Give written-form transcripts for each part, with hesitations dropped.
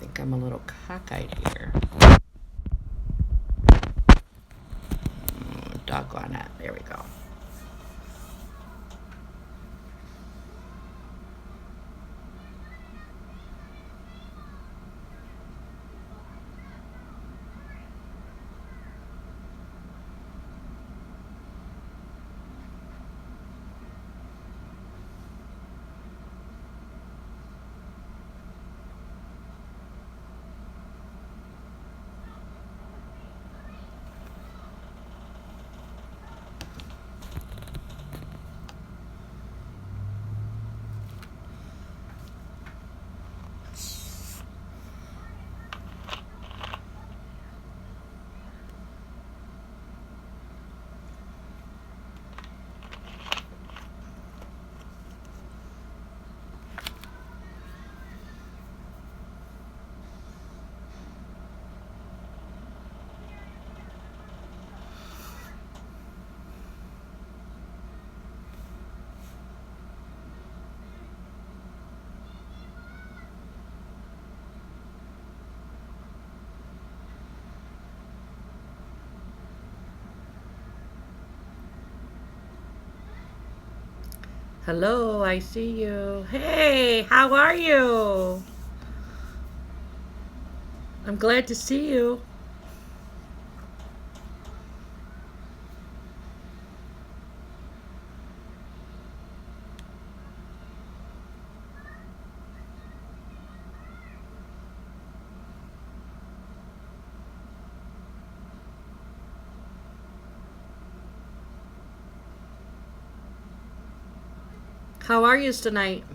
think I'm a little cockeyed here. Doggone it. There we go. Hello, I see you. Hey, how are you? I'm glad to see you. How are you tonight?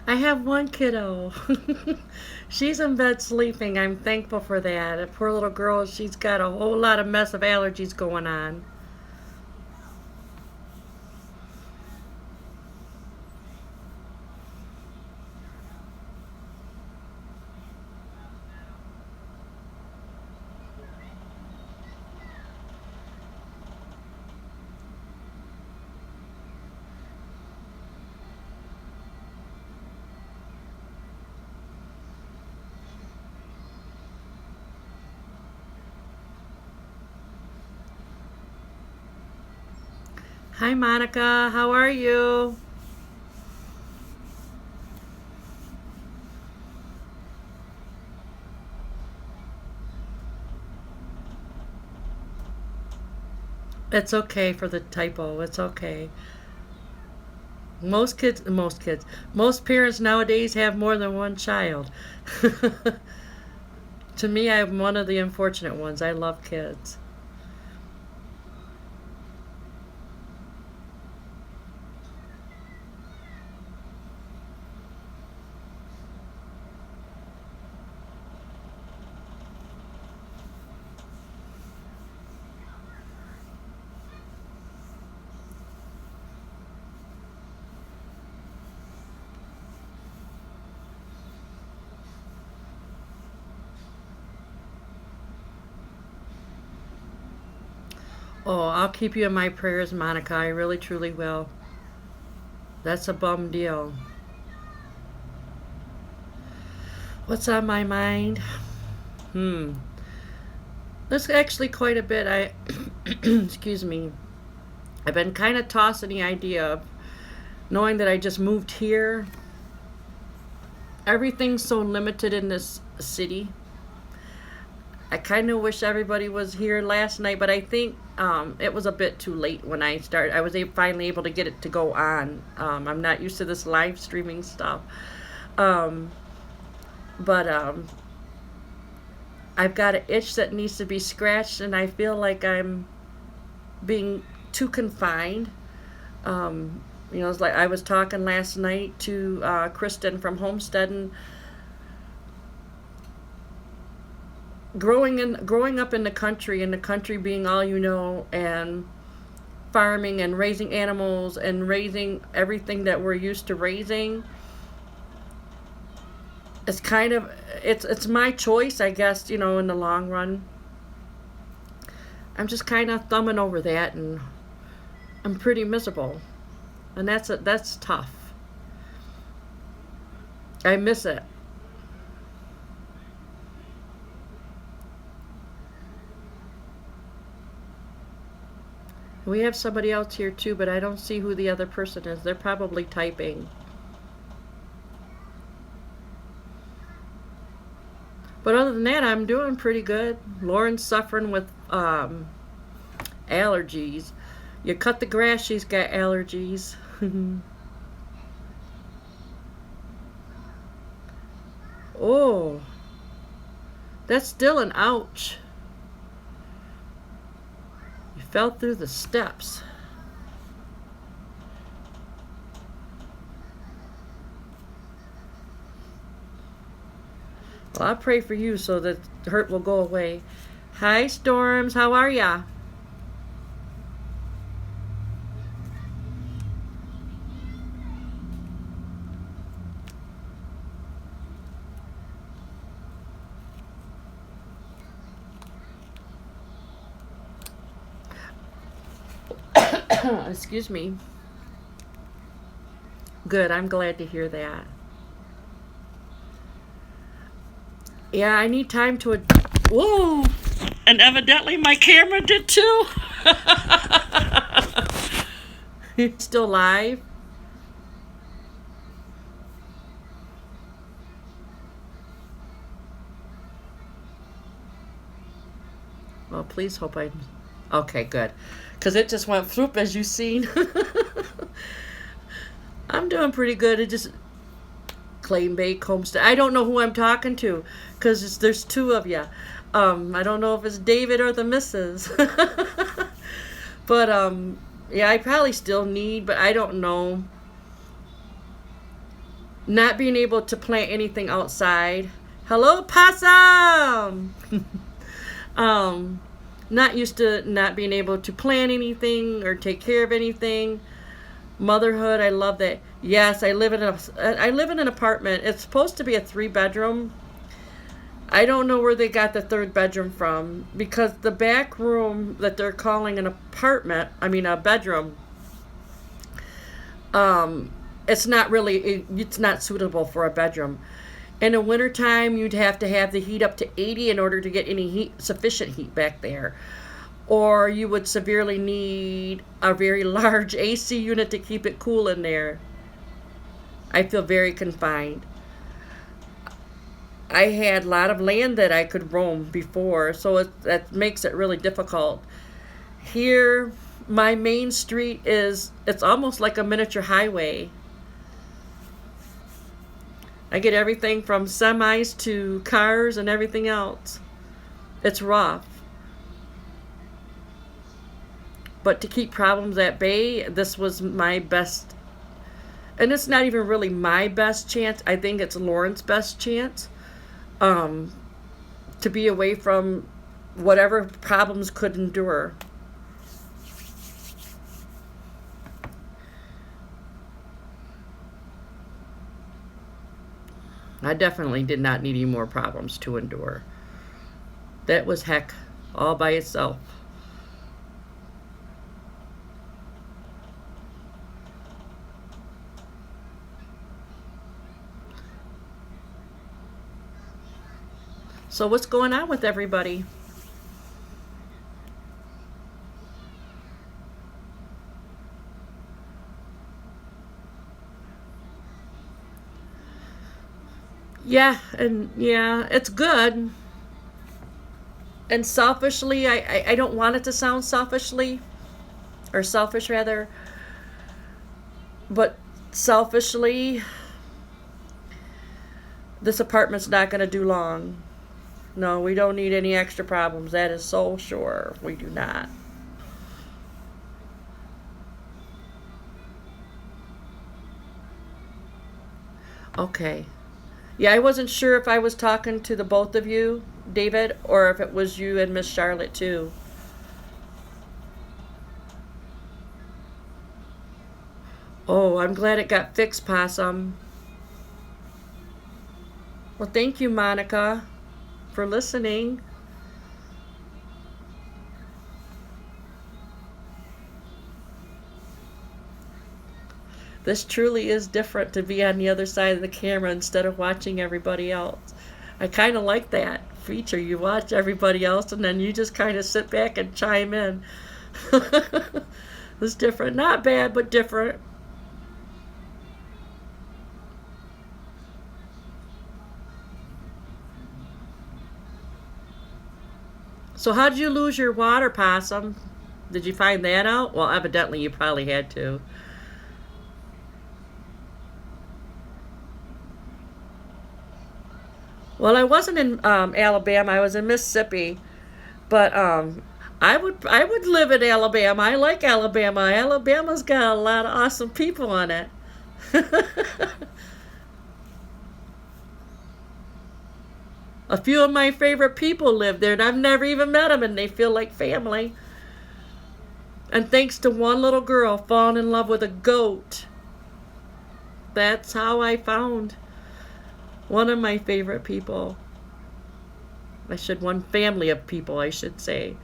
I have one kiddo. She's in bed sleeping. I'm thankful for that. A poor little girl, she's got a whole lot of mess of allergies going on. Hi, Monica. How are you? It's okay for the typo. It's okay. Most parents nowadays have more than one child. To me, I'm one of the unfortunate ones. I love kids. Oh, I'll keep you in my prayers, Monica. I really, truly will. That's a bum deal. What's on my mind? Hmm. There's actually quite a bit. Excuse me. I've been kind of tossing the idea of knowing that I just moved here. Everything's so limited in this city. I kind of wish everybody was here last night, but I think it was a bit too late when I started. I was finally able to get it to go on. I'm not used to this live streaming stuff. Um, but I've got an itch that needs to be scratched, and I feel like I'm being too confined. It's like I was talking last night to Kristen from homesteading. Growing up in the country being all you know, and farming and raising animals and raising everything that we're used to raising, it's kind of it's my choice, I guess, in the long run. I'm just kind of thumbing over that, and I'm pretty miserable, and that's tough. I miss it. We have somebody else here too, but I don't see who the other person is. They're probably typing. But other than that, I'm doing pretty good. Lauren's suffering with allergies. You cut the grass, she's got allergies. Oh, that's still an ouch. You fell through the steps. Well, I'll pray for you so that the hurt will go away. Hi, Storms. How are ya? Excuse me. Good. I'm glad to hear that. Yeah, I need time to. Whoa! And evidently my camera did too. Still live? Well, please hope I. Okay, good. Because it just went through, as you've seen. I'm doing pretty good. It just. Claim Bake Homestead. I don't know who I'm talking to because there's two of you. I don't know if it's David or the missus. But yeah, I probably still need, but I don't know. Not being able to plant anything outside. Hello, possum. Not used to not being able to plant anything or take care of anything. Motherhood, I love that. Yes, I live in an apartment. It's supposed to be a 3-bedroom. I don't know where they got the 3rd bedroom from, because the back room that they're calling an apartment, I mean a bedroom, it's not suitable for a bedroom. In the wintertime, you'd have to have the heat up to 80 in order to get any sufficient heat back there. Or you would severely need a very large AC unit to keep it cool in there. I feel very confined. I had a lot of land that I could roam before, so that makes it really difficult. Here, my main street it's almost like a miniature highway. I get everything from semis to cars and everything else. It's rough. But to keep problems at bay, this was my best. And it's not even really my best chance. I think it's Lauren's best chance to be away from whatever problems could endure. I definitely did not need any more problems to endure. That was heck all by itself. So what's going on with everybody? Yeah, it's good. And selfishly, I don't want it to sound selfishly, or selfish rather, but selfishly, this apartment's not going to do long. No, we don't need any extra problems. That is so sure. We do not. Okay. Yeah, I wasn't sure if I was talking to the both of you, David, or if it was you and Miss Charlotte too. Oh, I'm glad it got fixed, Possum. Well, thank you, Monica, for listening. This truly is different to be on the other side of the camera instead of watching everybody else. I kind of like that feature. You watch everybody else and then you just kind of sit back and chime in. It's different. Not bad, but different. So, how did you lose your water, Possum? Did you find that out? Well, evidently you probably had to. Well, I wasn't in Alabama. I was in Mississippi, but I would live in Alabama. I like Alabama. Alabama's got a lot of awesome people on it. A few of my favorite people live there, and I've never even met them, and they feel like family. And thanks to one little girl falling in love with a goat, that's how I found one of my favorite people. One family of people, I should say.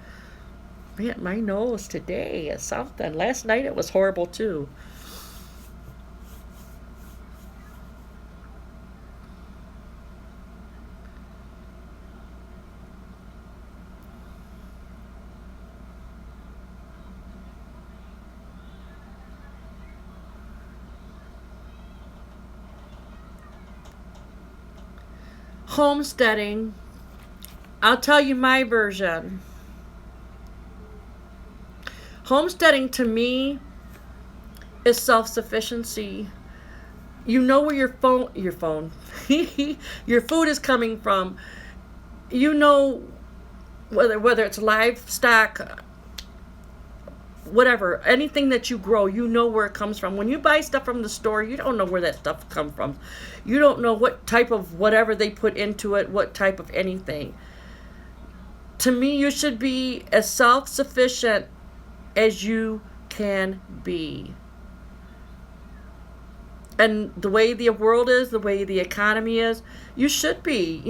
Man, my nose today is something. Last night it was horrible too. Homesteading. I'll tell you my version. Homesteading to me is self-sufficiency. You know where your phone your food is coming from. You know whether it's livestock, whatever, anything that you grow, you know where it comes from. When you buy stuff from the store, you don't know where that stuff comes from. You don't know what type of whatever they put into it, what type of anything. To me, you should be as self-sufficient as you can be. And the way the world is, the way the economy is, you should be,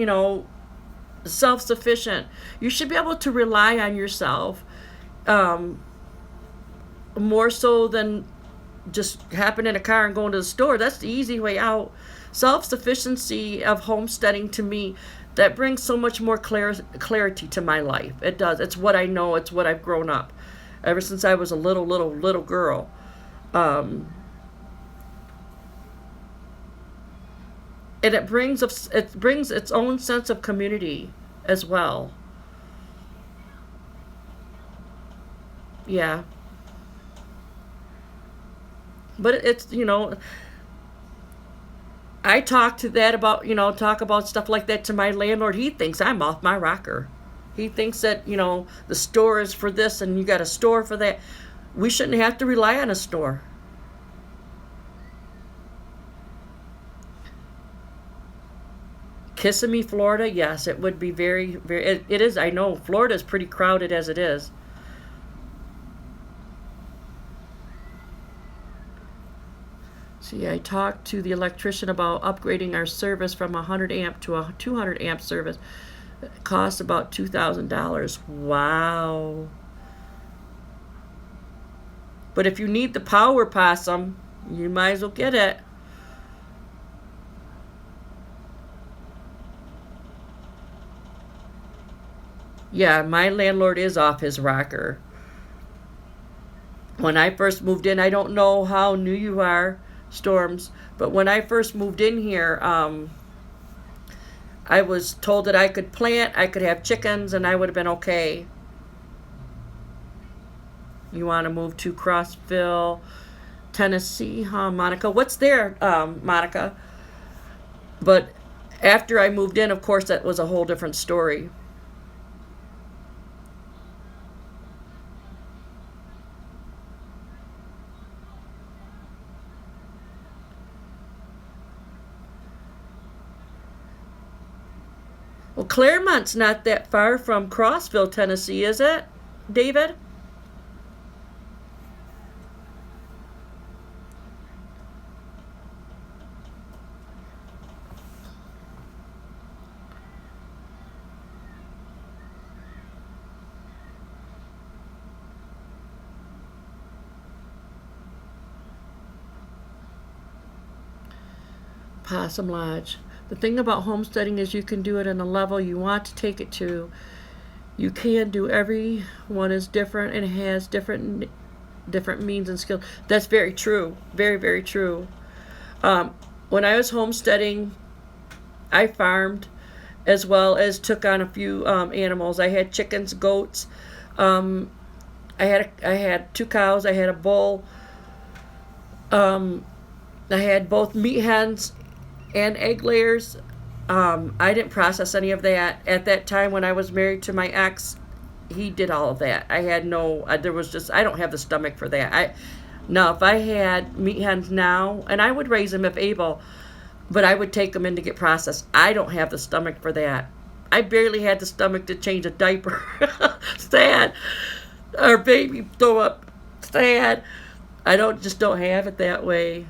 self-sufficient. You should be able to rely on yourself, um, more so than just hopping in a car and going to the store. That's the easy way out. Self-sufficiency of homesteading to me, that brings so much more clarity to my life. It does. It's what I know. It's what I've grown up ever since I was a little girl. Um, and it brings its own sense of community as well. Yeah, but it's I talk to that about talk about stuff like that to my landlord. He thinks I'm off my rocker. He thinks that the store is for this and you got a store for that. We shouldn't have to rely on a store. Kissimmee, Florida, yes, it would be very, very. It is. I know Florida is pretty crowded as it is. See, I talked to the electrician about upgrading our service from a 100 amp to a 200 amp service. It costs about $2,000. Wow. But if you need the power, Possum, you might as well get it. Yeah, my landlord is off his rocker. When I first moved in, I don't know how new you are, Storms, but when I first moved in here, I was told that I could plant, I could have chickens, and I would have been okay. You want to move to Crossville, Tennessee, huh, Monica? What's there, Monica? But after I moved in, of course, that was a whole different story. Well, Claremont's not that far from Crossville, Tennessee, is it, David? Possum Lodge. The thing about homesteading is you can do it in a level you want to take it to. You can do everyone is different and has different means and skills. That's very true. Very, very true. Um, when I was homesteading, I farmed as well as took on a few animals. I had chickens, goats. Um, I had two cows. I had a bull. Um, I had both meat hens and egg layers. I didn't process any of that at that time when I was married to my ex. He did all of that. I had no. There was just I don't have the stomach for that. I now if I had meat hens now, and I would raise them if able, but I would take them in to get processed. I don't have the stomach for that. I barely had the stomach to change a diaper. Sad. Or baby throw up. Sad. I don't have it that way.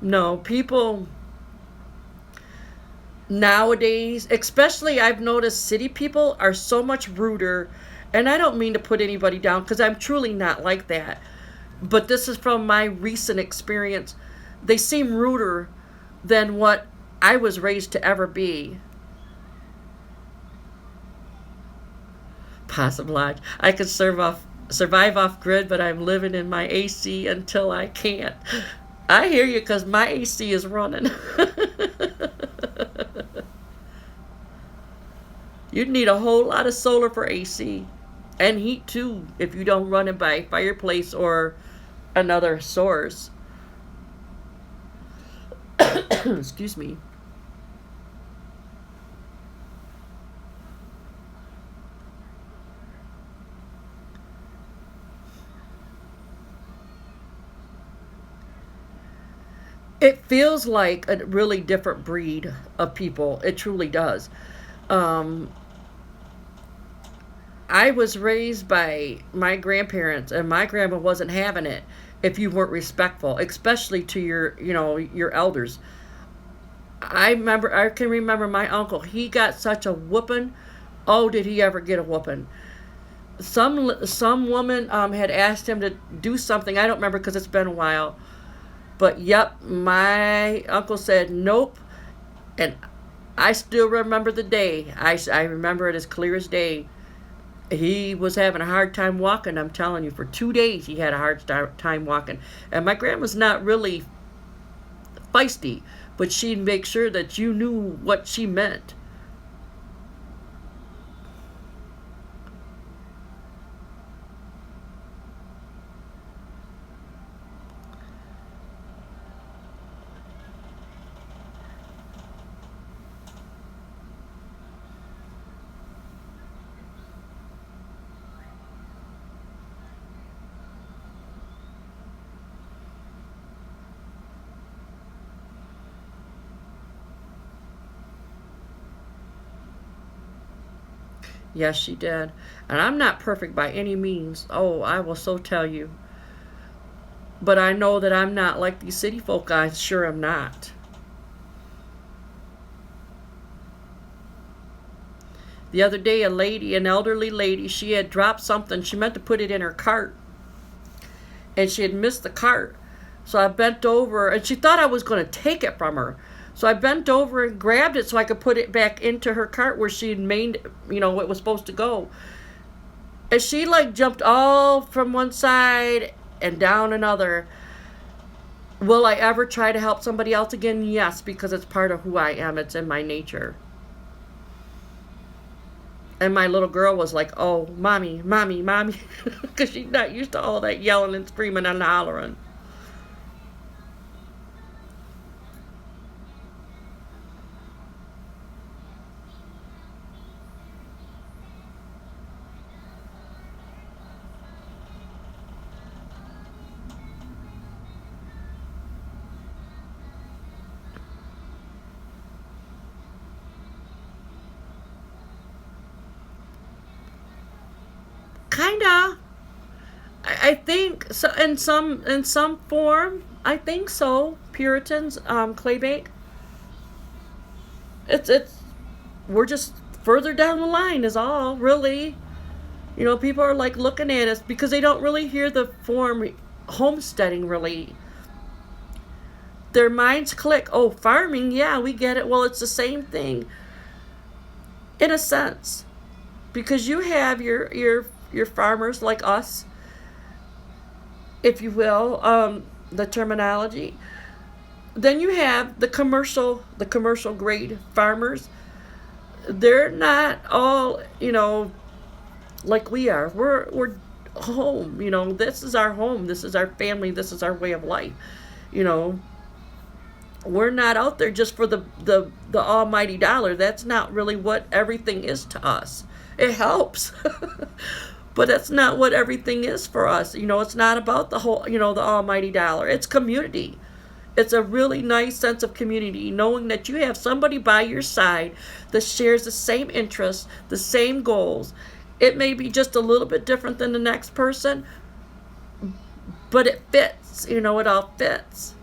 No, people nowadays, especially I've noticed city people are so much ruder. And I don't mean to put anybody down because I'm truly not like that. But this is from my recent experience. They seem ruder than what I was raised to ever be. Possum Lodge. I could survive off grid, but I'm living in my AC until I can't. I hear you because my AC is running. You'd need a whole lot of solar for AC and heat too if you don't run it by fireplace or another source. Excuse me. It feels like a really different breed of people. It truly does. Um, I was raised by my grandparents, and my grandma wasn't having it if you weren't respectful, especially to your elders. I can remember my uncle. He got such a whooping. Oh, did he ever get a whooping? Some woman had asked him to do something. I don't remember because it's been a while. But yep, my uncle said nope, and I still remember the day. I remember it as clear as day. He was having a hard time walking. I'm telling you, for 2 days he had a hard time walking. And my grandma's not really feisty, but she'd make sure that you knew what she meant. Yes, she did. And I'm not perfect by any means. Oh, I will so tell you. But I know that I'm not like these city folk. I sure am not. The other day, an elderly lady, she had dropped something. She meant to put it in her cart, and she had missed the cart. So I bent over, and she thought I was going to take it from her. So I bent over and grabbed it so I could put it back into her cart where she had made, it was supposed to go. And she like jumped all from one side and down another. Will I ever try to help somebody else again? Yes, because it's part of who I am. It's in my nature. And my little girl was like, oh, mommy, mommy, mommy. Because she's not used to all that yelling and screaming and hollering. Kinda. I think so in some form. I think so. Puritans, clay bank. It's we're just further down the line is all really. You know, people are like looking at us because they don't really hear the form homesteading really. Their minds click. Oh, farming, yeah, we get it. Well, it's the same thing in a sense because you have your farmers like us, if you will, the terminology. Then you have the commercial grade farmers. They're not all, you know, like we are. We're home, you know. This is our home. This is our family. This is our way of life. You know, we're not out there just for the almighty dollar. That's not really what everything is to us. It helps. But that's not what everything is for us. You know, it's not about the whole, you know, the almighty dollar. It's community. It's a really nice sense of community, knowing that you have somebody by your side that shares the same interests, the same goals. It may be just a little bit different than the next person, but it fits. You know, it all fits.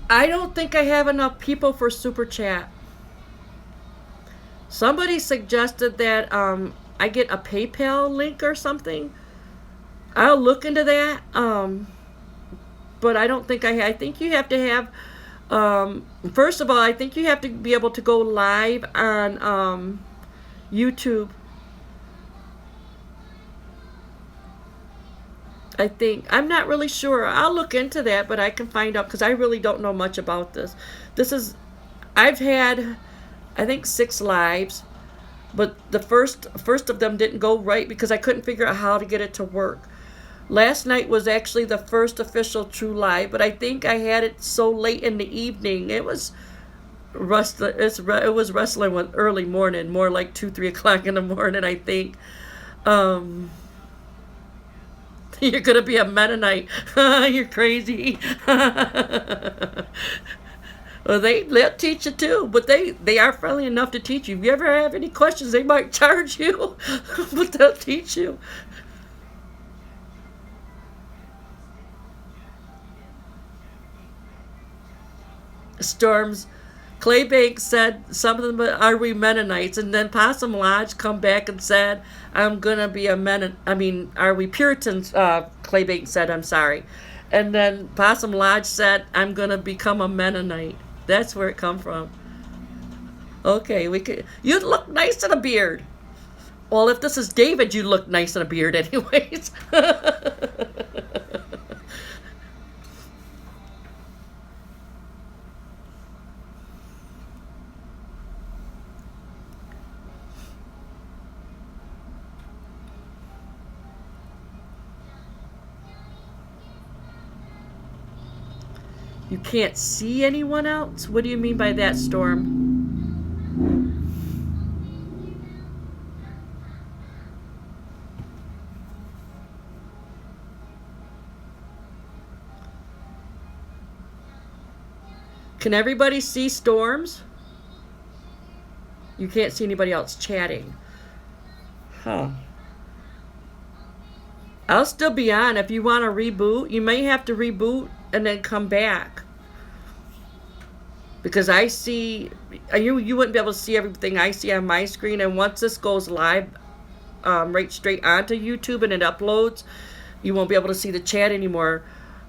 I don't think I have enough people for super chat. Somebody suggested that I get a PayPal link or something. I'll look into that. But I don't think I think you have to have. First of all, I think you have to be able to go live on YouTube. I think I'm not really sure. I'll look into that, but I can find out because I really don't know much about this. This is I've had I think 6 lives, but the first of them didn't go right because I couldn't figure out how to get it to work. Last night was actually the first official true live, but I think I had it so late in the evening. It was it was wrestling with early morning, more like 2, 3 o'clock in the morning. I think. Um, you're gonna be a Mennonite. You're crazy. Well, they'll teach you too, but they are friendly enough to teach you. If you ever have any questions, they might charge you, but they'll teach you. Storms. Claybank said some of them are we Mennonites, and then Possum Lodge come back and said, "I'm gonna be a Mennon. I mean, are we Puritans?" Claybank said, "I'm sorry," and then Possum Lodge said, "I'm gonna become a Mennonite." That's where it come from. Okay, we could. You'd look nice in a beard. Well, if this is David, you look nice in a beard, anyways. You can't see anyone else? What do you mean by that, Storm? Can everybody see Storms? You can't see anybody else chatting. Huh. I'll still be on. If you want to reboot, you may have to reboot and then come back. Because I see, you wouldn't be able to see everything I see on my screen. And once this goes live, right straight onto YouTube and it uploads, you won't be able to see the chat anymore.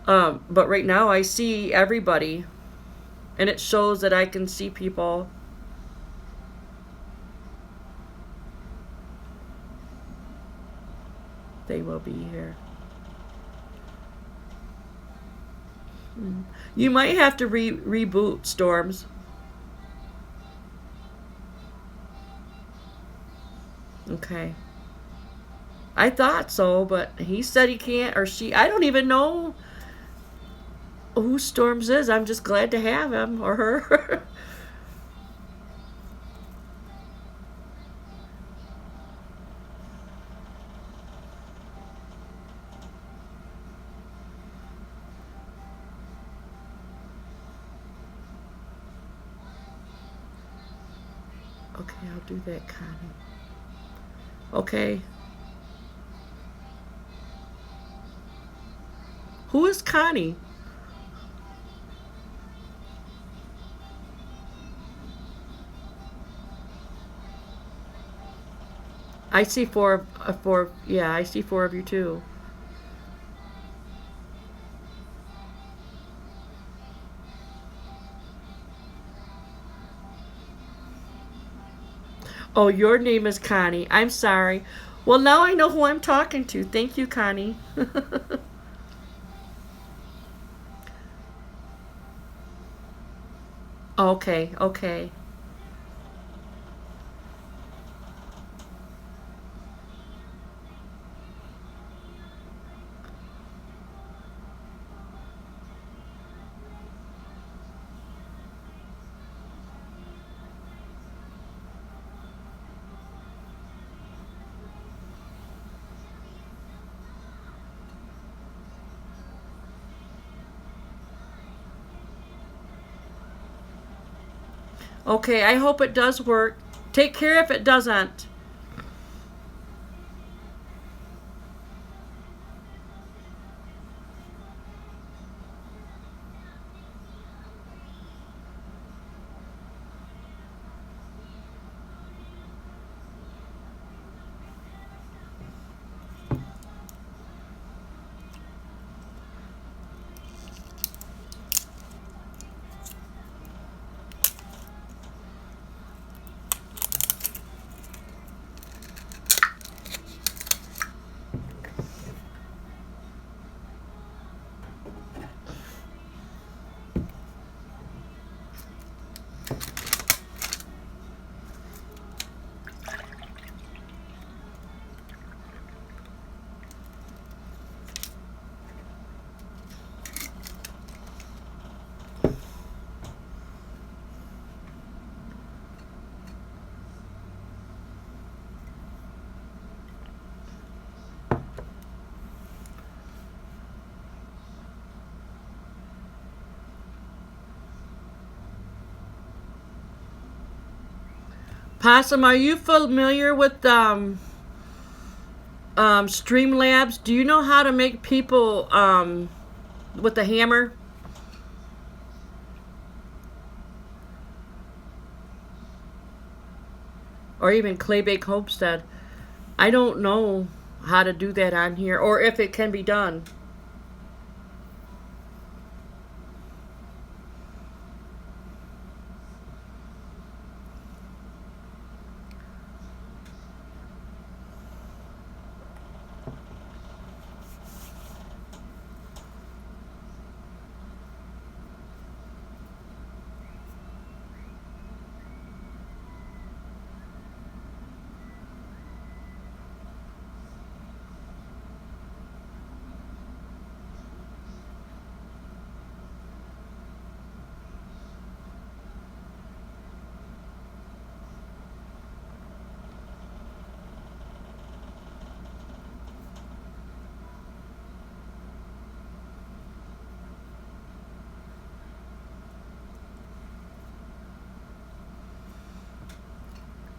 But right now I see everybody. And it shows that I can see people. They will be here. You might have to reboot Storms. Okay. I thought so, but he said he can't, or she. I don't even know who Storms is. I'm just glad to have him or her. Okay, I'll do that, Connie. Okay. Who is Connie? I see four. Yeah, I see four of you too. Oh, your name is Connie. I'm sorry. Well, now I know who I'm talking to. Thank you, Connie. Okay, okay. Okay, I hope it does work. Take care if it doesn't. Possum, are you familiar with Streamlabs? Do you know how to make people with the hammer? Or even Claybake Homestead? I don't know how to do that on here, or if it can be done.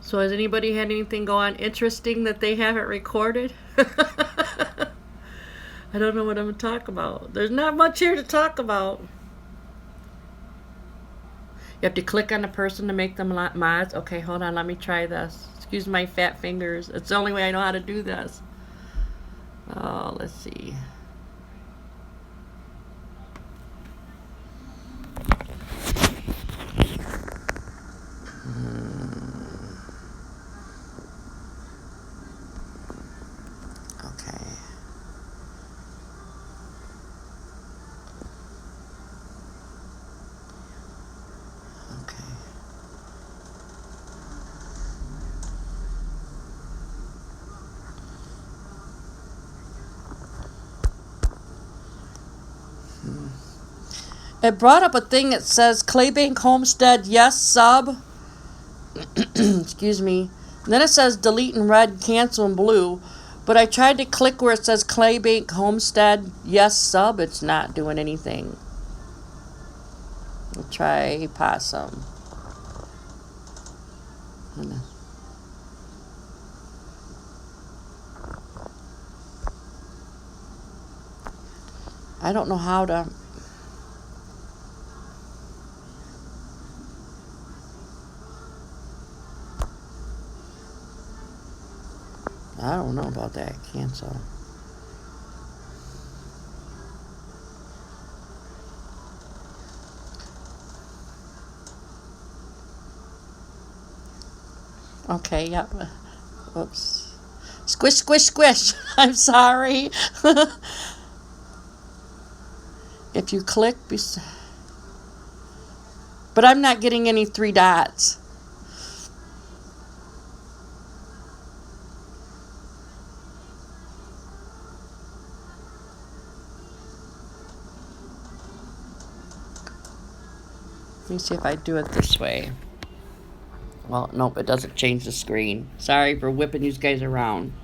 So has anybody had anything go on interesting that they haven't recorded? I don't know what I'm going to talk about. There's not much here to talk about. You have to click on the person to make them mods. Okay, hold on. Let me try this. Excuse my fat fingers. It's the only way I know how to do this. Oh, let's see. Okay. It brought up a thing that says Claybank Homestead, yes, sub. Excuse me. And then it says delete in red, cancel in blue. But I tried to click where it says Claybank Homestead, yes, sub. It's not doing anything. We'll try possum. I don't know how to. I don't know about that. Cancel. Okay, yep. Oops. Squish, squish, squish. I'm sorry. If you click, but I'm not getting any 3 dots. Let me see if I do it this way. Well, nope, it doesn't change the screen. Sorry for whipping you guys around.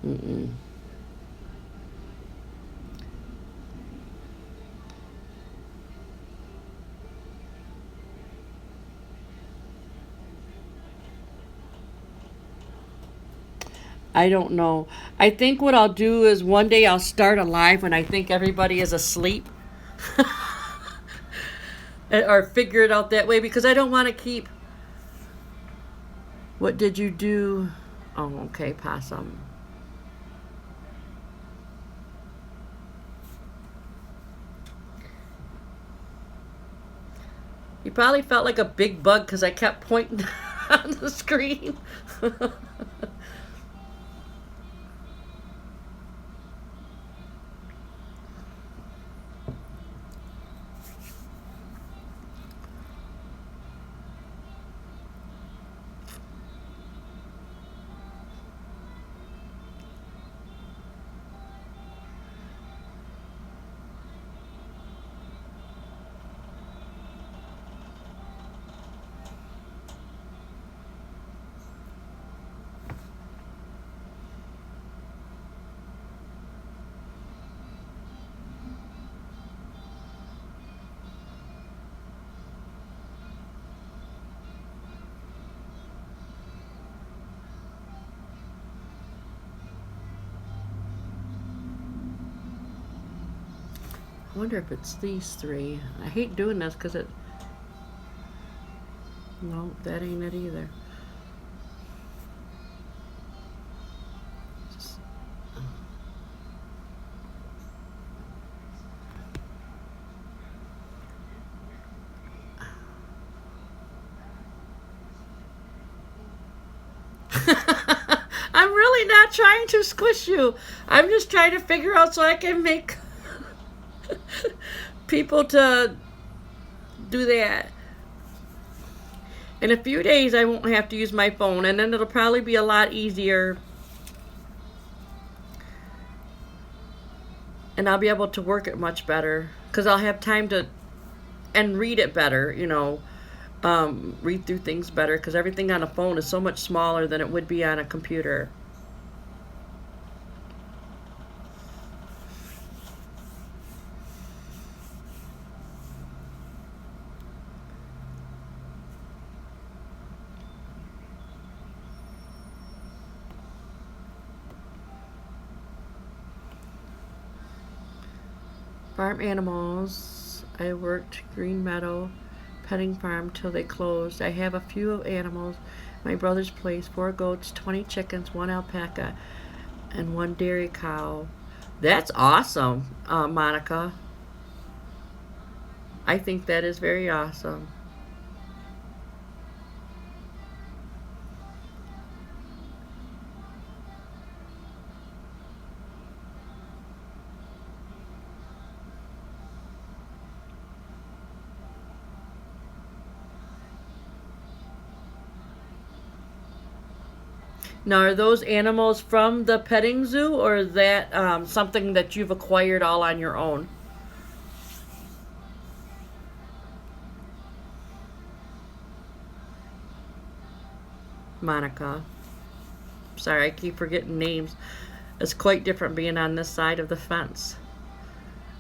Mm-mm. I don't know. I think what I'll do is one day I'll start a live when I think everybody is asleep. Or figure it out that way because I don't want to keep. What did you do? Oh, okay, possum. You probably felt like a big bug because I kept pointing on the screen. I wonder if it's these 3. I hate doing this because it. No, that ain't it either. I'm really not trying to squish you. I'm just trying to figure out so I can make people to do that. In a few days, I won't have to use my phone, and then it'll probably be a lot easier. And I'll be able to work it much better because I'll have time to and read it better, read through things better because everything on a phone is so much smaller than it would be on a computer. Farm animals. I worked Green Meadow petting farm till they closed. I have a few animals. My brother's place, 4 goats, 20 chickens, 1 alpaca, and 1 dairy cow. That's awesome, Monica. I think that is very awesome. Now, are those animals from the petting zoo, or is that something that you've acquired all on your own? Monica. Sorry, I keep forgetting names. It's quite different being on this side of the fence.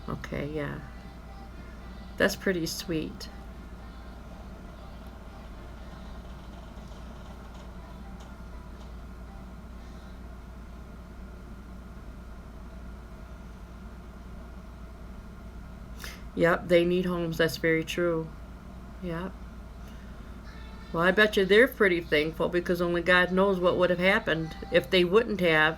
Okay, yeah. That's pretty sweet. Yep, they need homes. That's very true. Yep. Well, I bet you they're pretty thankful because only God knows what would have happened if they wouldn't have.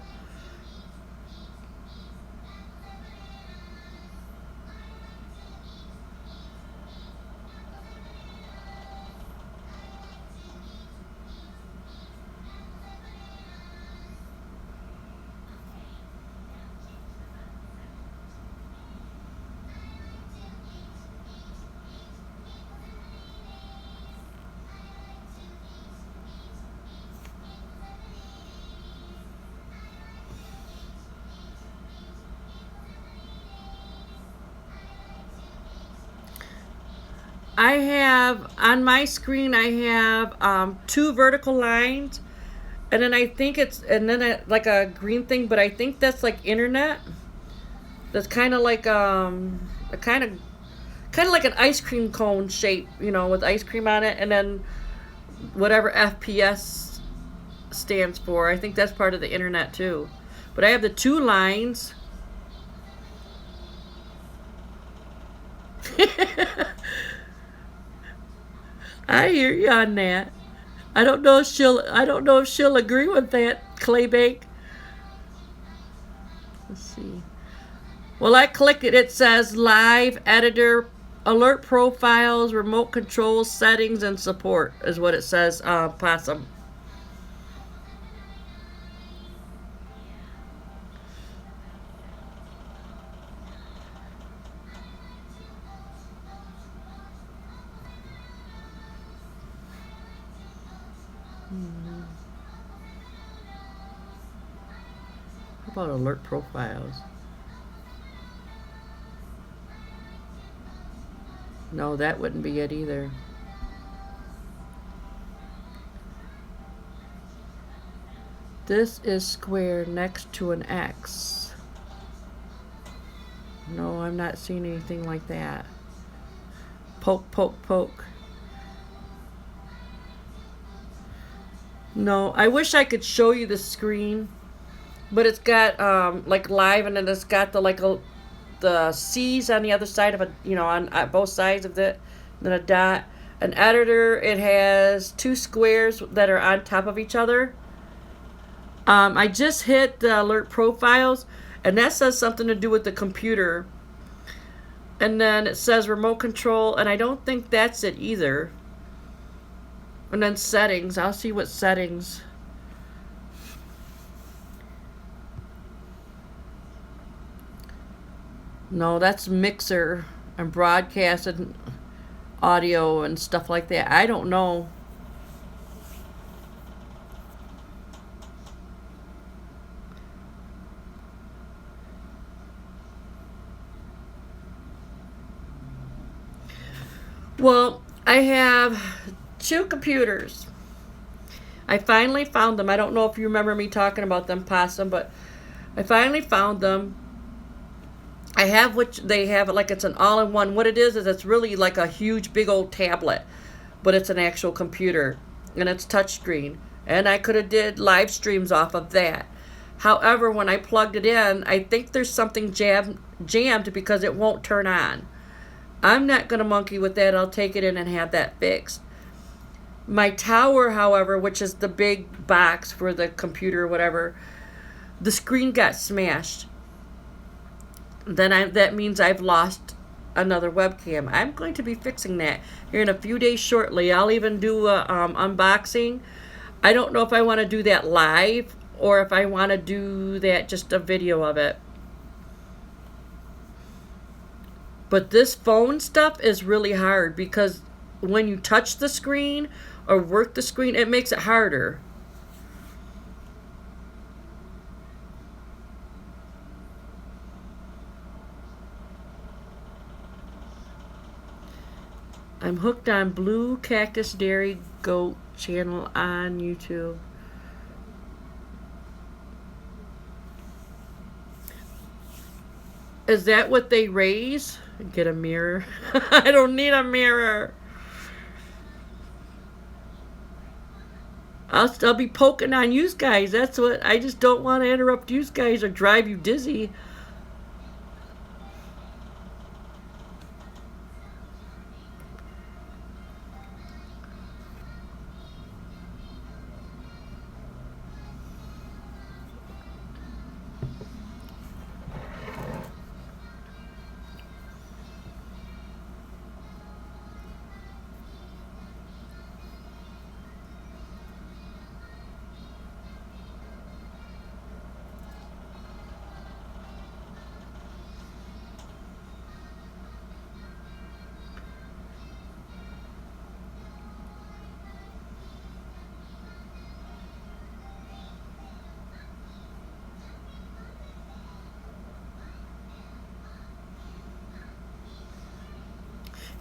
I have on my screen. I have two vertical lines, and then I think it's and then like a green thing, but I think that's like internet. That's kind of like a kind of like an ice cream cone shape, with ice cream on it, and then whatever FPS stands for. I think that's part of the internet too. But I have the two lines. I hear you on that. I don't know if she'll agree with that, Claybake. Let's see. Well, I click it. It says live editor, alert profiles, remote control settings, and support is what it says. Possum. How about alert profiles? No, that wouldn't be it either. This is square next to an X. No, I'm not seeing anything like that. Poke, poke, poke. No, I wish I could show you the screen, but it's got like live, and then it's got the C's on the other side of on both sides of it, then a dot. An editor, it has two squares that are on top of each other. I just hit the alert profiles, and that says something to do with the computer. And then it says remote control, and I don't think that's it either. And then settings. I'll see what settings. No, that's mixer and broadcast and audio and stuff like that. I don't know. Well, I have two computers. I finally found them. I don't know if you remember me talking about them, Possum, but I finally found them. I have which they have it like it's an all-in-one. What it is it's really like a huge big old tablet, but it's an actual computer and it's touchscreen. And I could have did live streams off of that. However, when I plugged it in, I think there's something jammed because it won't turn on. I'm not going to monkey with that. I'll take it in and have that fixed. My tower, however, which is the big box for the computer or whatever, the screen got smashed. Then that means I've lost another webcam. I'm going to be fixing that here in a few days shortly. I'll even do a unboxing. I don't know if I want to do that live or if I want to do that just a video of it. But this phone stuff is really hard because when you touch the screen or work the screen, it makes it harder. I'm hooked on Blue Cactus Dairy Goat channel on YouTube. Is that what they raise? Get a mirror. I don't need a mirror. I'll be poking on you guys. That's what I just don't want to interrupt you guys or drive you dizzy.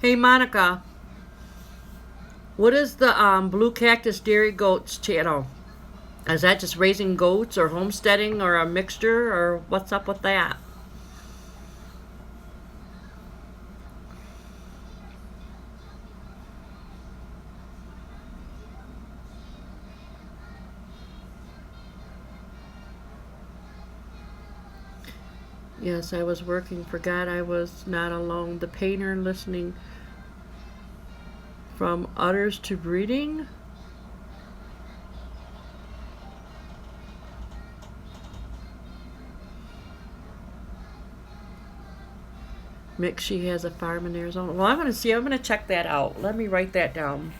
Hey Monica, what is the Blue Cactus Dairy Goats channel? Is that just raising goats or homesteading or a mixture, or what's up with that? Yes, I was working. Forgot I was not alone. The painter listening from udders to breeding. Mix, she has a farm in Arizona. Well, I'm going to see. I'm going to check that out. Let me write that down.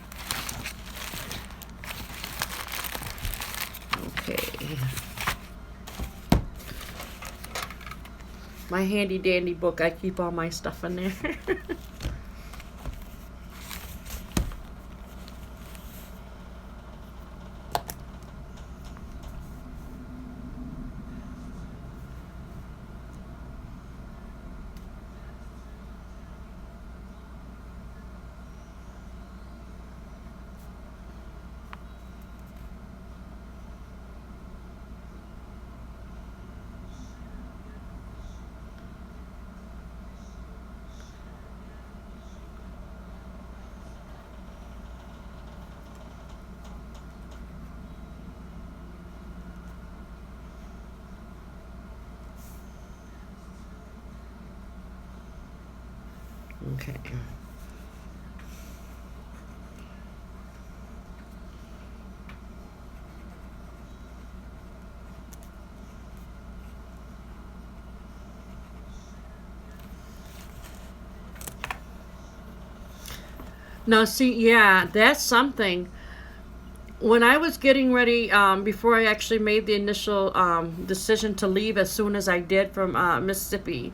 Okay. My handy dandy book. I keep all my stuff in there. Okay. Now, see, yeah, that's something. When I was getting ready, before I actually made the initial decision to leave as soon as I did from Mississippi,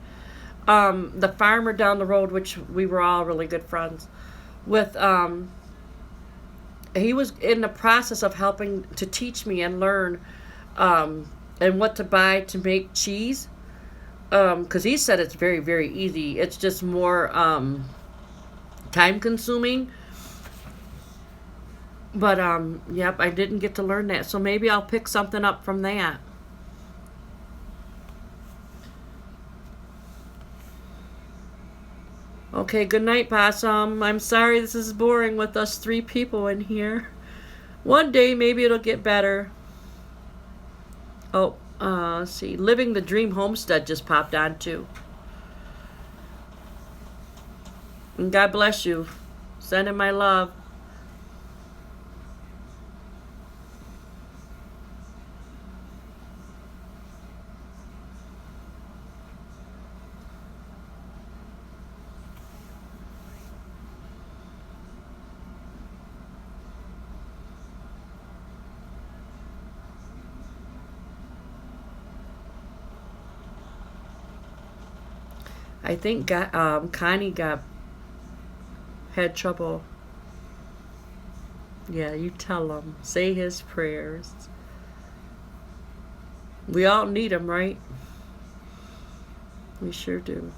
the farmer down the road, which we were all really good friends with, he was in the process of helping to teach me and learn and what to buy to make cheese. Because he said it's very, very easy. It's just more time consuming. But yep, I didn't get to learn that. So maybe I'll pick something up from that. Okay, good night, Possum. I'm sorry this is boring with us three people in here. One day maybe it'll get better. Oh, let's see. Living the Dream Homestead just popped on too. And God bless you. Sending my love. I think Connie had trouble. Yeah, you tell him. Say his prayers. We all need them, right? We sure do.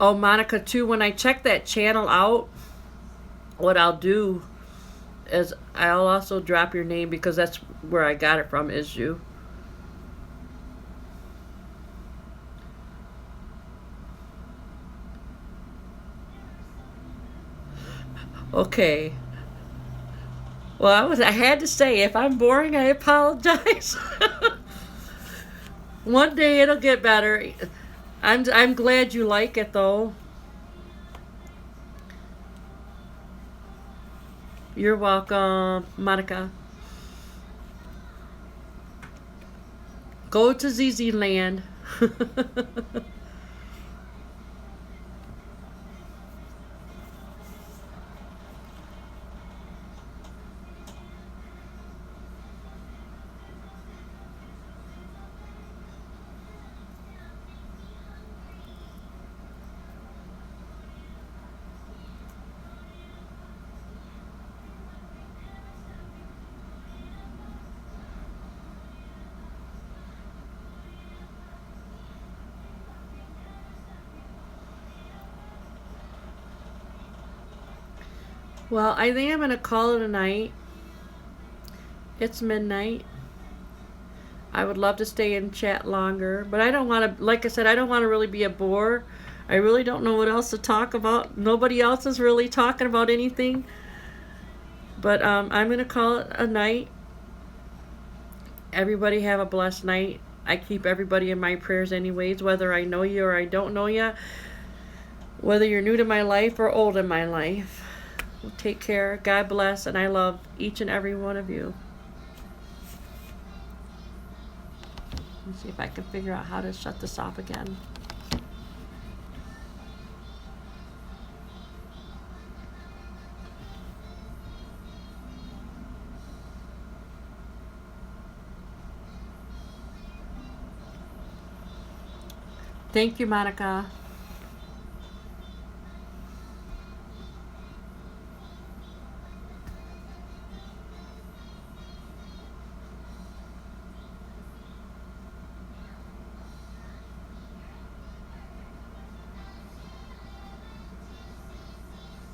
Oh, Monica, too, when I check that channel out, what I'll do is I'll also drop your name because that's where I got it from, is you. Okay. Well, I had to say, if I'm boring, I apologize. One day it'll get better. I'm glad you like it though. You're welcome, Monica. Go to ZZ Land. Well, I think I'm gonna call it a night. It's midnight. I would love to stay and chat longer, but I don't want to, like I said, I don't want to really be a bore. I really don't know what else to talk about. Nobody else is really talking about anything. But I'm going to call it a night. Everybody have a blessed night. I keep everybody in my prayers anyways, whether I know you or I don't know you, whether you're new to my life or old in my life. Well, take care. God bless, and I love each and every one of you. Let me see if I can figure out how to shut this off again. Thank you, Monica.